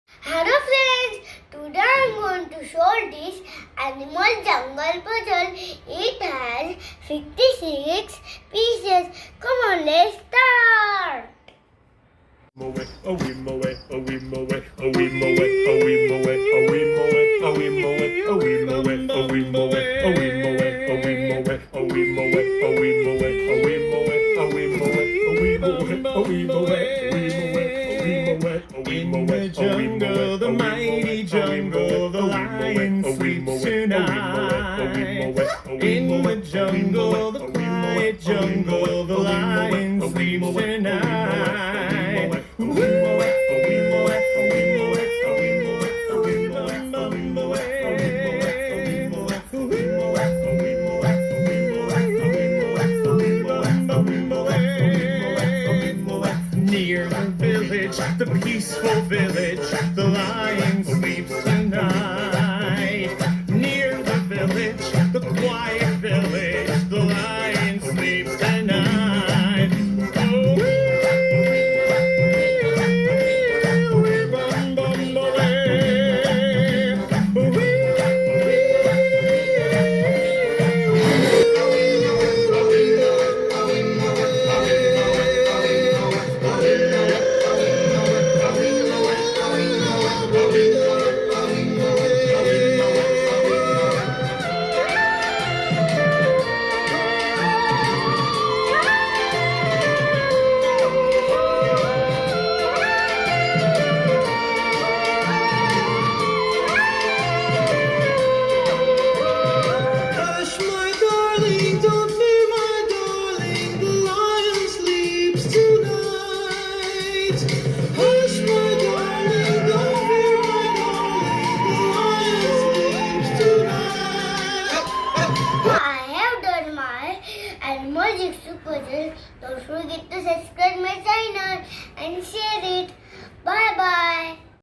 Hello friends, today I am going to show this animal jungle puzzle. It has 56 pieces. Come on, let's start. In the jungle, the mighty jungle, the lion sleeps tonight. In the jungle, the quiet jungle, the lion sleeps tonight. Near the village, the peaceful village, the lion sleeps tonight. Near the village, the quiet village, the lion sleeps tonight. Oh, bum bum Hush, my darling, don't fear, my darling, the lion sleeps tonight. Hush, my darling, don't fear, my darling, the lion sleeps tonight. I have done my animal jigsaw puzzle. Don't forget to subscribe my channel and share it. Bye bye.